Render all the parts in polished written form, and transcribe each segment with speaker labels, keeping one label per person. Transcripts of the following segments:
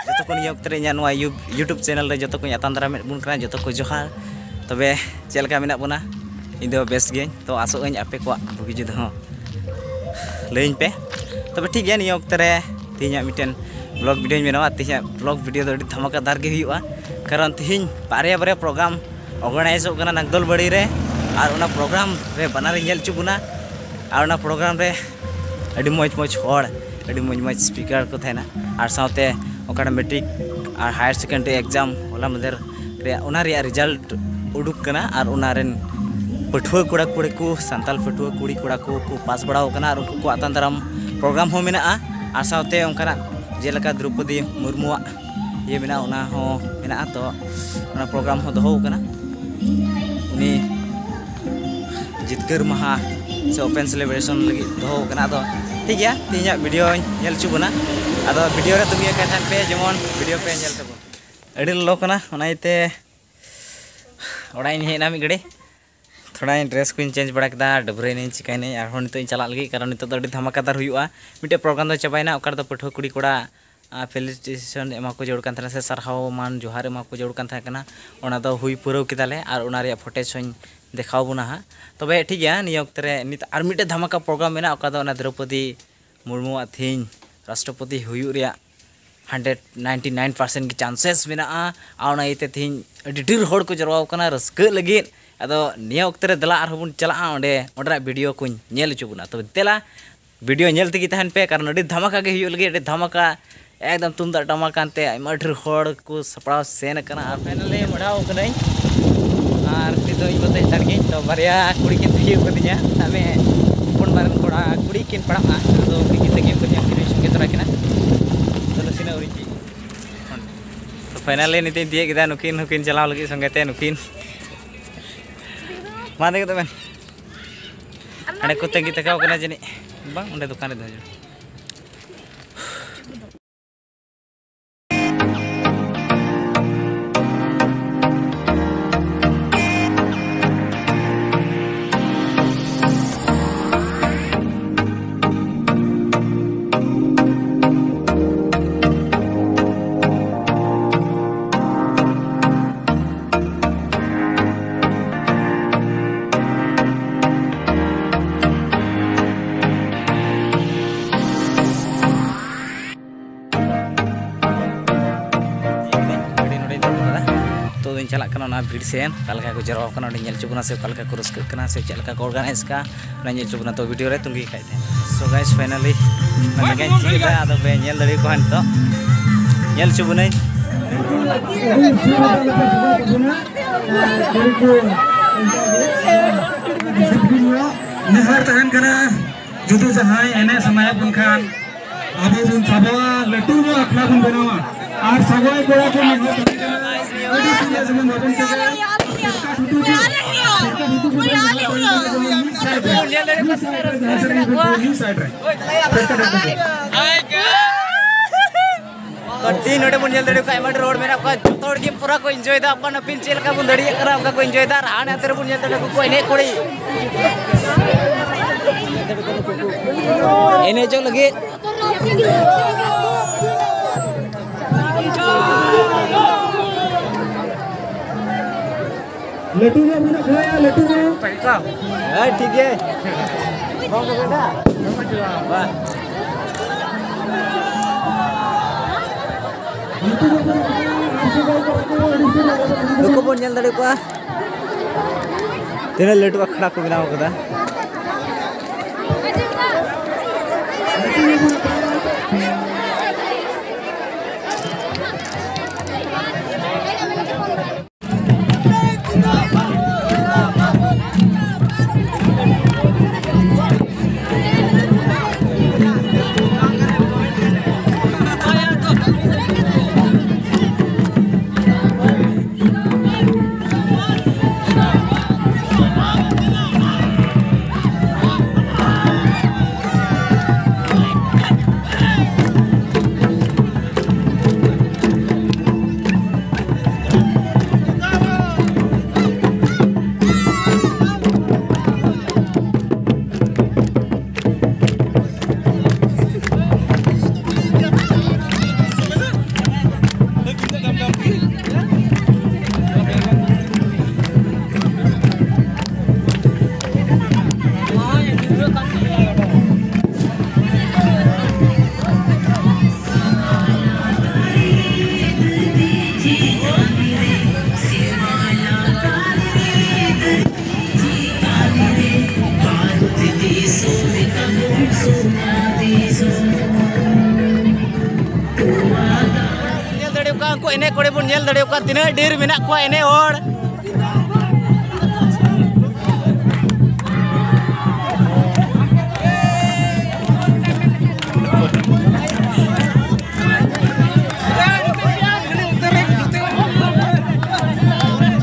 Speaker 1: Joto ko niyo terenya nuwa YouTube channel re joto ko atan dara bun kana joto ko johar tobe chelka menak buna indo best gen to asok añ ape ko bugi judo leñ pe tobe ठीक है neo oktere tinya miten vlog video menawa tinya vlog video do dhamaka dar ge huyuwa karon tihin barya program organize ok kana nagdol badi re ar ona program re banare nyel chu buna ar ona program re adi moj hor adi moj speaker ko thena ar saute okada metric ar higher secondary exam hola mader re ona re result uduk kana ar ona ren पठुआ कुड़ा कुड़ी को संताल पठुआ कुड़ी कुड़ा को पास बड़ा होकना और उनको आतान दाराम programme हो मेना आ साउते उनका जेलका द्रौपदी मुर्मुआ ये मेना उना हो मेना तो उना प्रोग्राम हो दोहो कना उनी जितकर महा से ओपन सेलिब्रेशन लगी दोहो कना तो ठीक है तीन वीडियो नेल चुबना आदो वीडियो रे तुम ये कहथान पे जेमन वीडियो पे नेल तबो अड़ी लो कना उनाइते ओड़ा इन हेना मी गड़े थोड़ा ड्रेस को चेंज बड़ा किया डबरे नहीं चिकाने और नित चला लगे कारण नित धमाकादार हुआ मिट्टे प्रोग्राम दो चाबाना ओकर पठुआ कुड़ी कोड़ा फेलिसिटेशन एमा को जरूर कान से सरहाव मान जोहार एमा को जरूर कान थाना ओना दो हुई पुरव किदाले और ओना रे फुटेज हों देखाव बुना हा तबे ठीक है निया वक्त रे नित और मिट्टे धमाका प्रोग्राम मेना ओका दो ओना द्रौपदी मुर्मू थीन राष्ट्रपति हुयु रे 199% की चांसेस मेना और इते थीन ढेर हड़ को जरवा कना रस्क लगे अदो निया वक्त रे दला और बन चला ओंडे ओडरा वीडियो को नेल चुबुना तो तेला वीडियो नेल तगी तहन पे कारण अडी धमाका के हुयु लगे अडी धमाका एकदम तुमदा टमाकानते आइमा ढेर हड़ को सपड़ाव सेन कना और फाइनली मढ़ाव कनाई और नितो इ बते तड़के तो बारिया कुड़ी किन थी कदिया तमे कोन बारन कोड़ा कुड़ी किन पड़ा अदो कुड़ी किन तगी कदिया फिर संगे तरा किना तो लसिना उरिची तो फाइनली निते दिए किदा नुकिन चलाव लगी संगते नुकिन मा देखो तबेन अने को तंगी तकाव कना जनी बांग ओंडे दुकान रे दहजो चला भीड़ सेन कलका को जरवा नेल चुबना से कलका को रस्क से चलका को ऑर्गेनाइज का नेल चुबना तो वीडियो रे तुंगी खाई सो गाइस फाइनली नगे चीदा आदो बे नेल दड़ी को हन तो नेल चुबना
Speaker 2: निहार तहन कना जुदु जहाय एने समय बुनखान अबो बुन साबवा लटू जो अखला बुन बनावा और सगोय कोड़ा को निहार
Speaker 1: तीन बन रोड में पूरा को एंजॉय अपना पिन चेल का बुन को एंजॉय हाने हाथ बन को एने कोड़ी एने जो लगे
Speaker 2: लटू में बना खाया लटू में
Speaker 1: पैसा है ठीक है कौन का बेटा वाह दुको बन जल दड़े को तेरे लटू खड़ा को बनाओ कदा का को एने कोड़े बन नेल दड़े का तिना ढेर मेना को एने और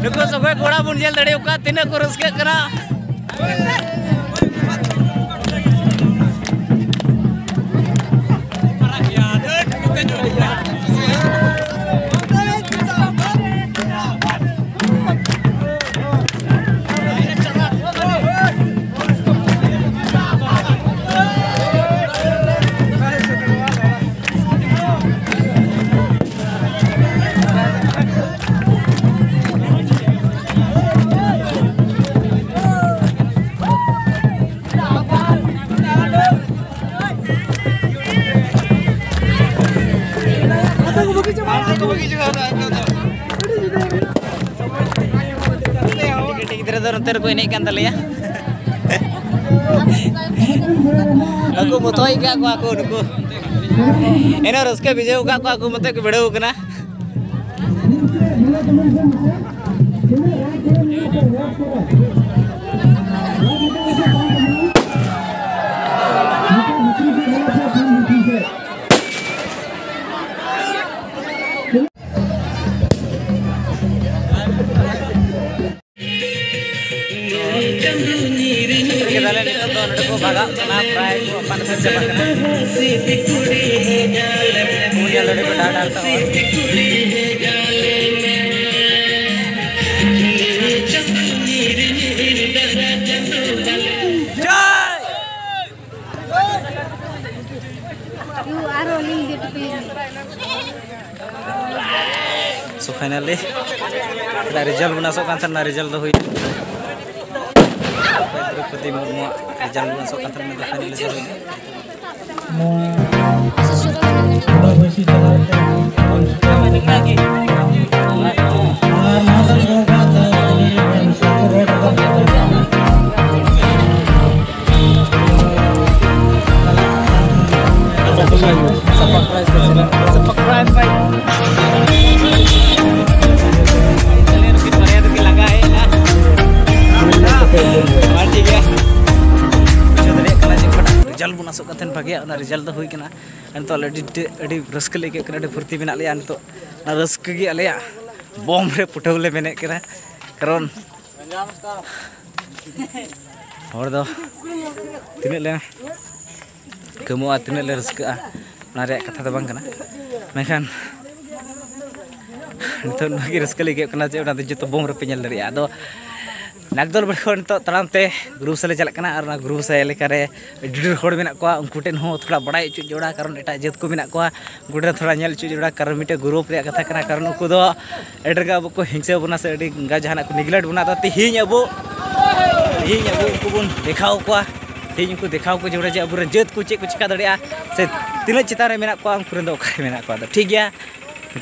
Speaker 1: नुको सगळे कोड़ा बन नेल दड़े का तिना को रस्के करा Nonton ko ini kan tali ya. Aku mutoi ka aku nuku. Eno raske bijau ka aku mutoi ke bedau kana. Baga kena fry ko pan se jaba kana mulia lode beda darta so finally dari result masuk kan sana result tuh Draupadi Murmu jalan masuk kantor mendapat nilai result pun masuk kantor pagi, na result dah hui kena, anto adi raske lagi kena adi furti bina lagi anto, na raske lagi alaya bom re putau le bina kena, karon, orang tu, tinek le, kamu tinek le raske nari kata tabang kena, macam, anto lagi raske lagi kena je, orang tu juta bom re penyal dari ado. Nagdol berkon to talante grup sale jalak kana arna grup sale lekare didur hor menak ko unku ten ho thoda badai chu joda karon eta jet ko menak ko gude thoda nyel chu joda karon mite grup re katha kana karon uku do ederga abu ko hingse buna se edi ga jahana ko neglect buna to tihiñ abu uku bun dekhau ko tihiñ ko dekhau ko joda je abu ren jet ko che ko chika daria se tina chitare menak ko unku ren do kare menak ko ठीक गया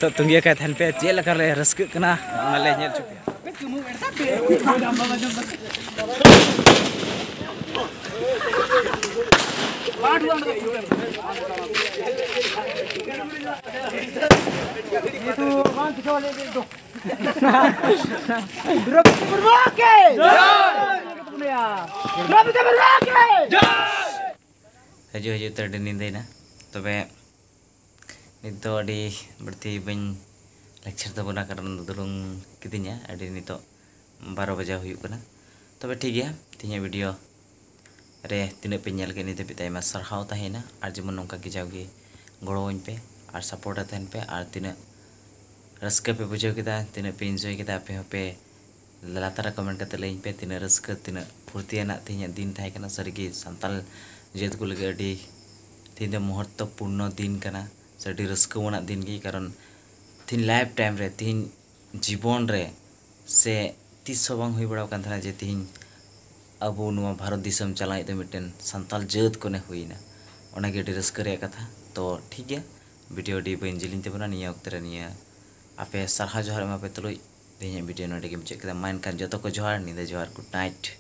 Speaker 1: तो tungia ka than pe je lekare raske kana ngale nyel chu Haju terdengar na, tapi itu di berarti ben lecture tu pernah karena turun kitinya ada ini tu 12 baja huyuk kena, tapi ठीक है तिnya video re tina penyal ke ni tapi tay mas sarhau tahena ar jemun nongka ki jaugi goroin pe ar support aten pe ar tina raska pe bujau kita tina pe enjoy kita pe latara comment kata lain pe tina raska tina furti anak tinya din thai kana sarigi santal jet ko lagi adi tina महत्वपूर्ण दिन kana sadi raska wana din gi karon tin lifetime re tin जीवन रे से तीस बang hui bada kan thana je tin abu nuwa bharat disam chalai to miten santal jeut ko ne huina ona ge raska re katha to ठीक है video D bain jilin te bana niya oktara niya ape sarha johar ma pe tuloi denya video no de game check main kan joto ko johar ni de johar good night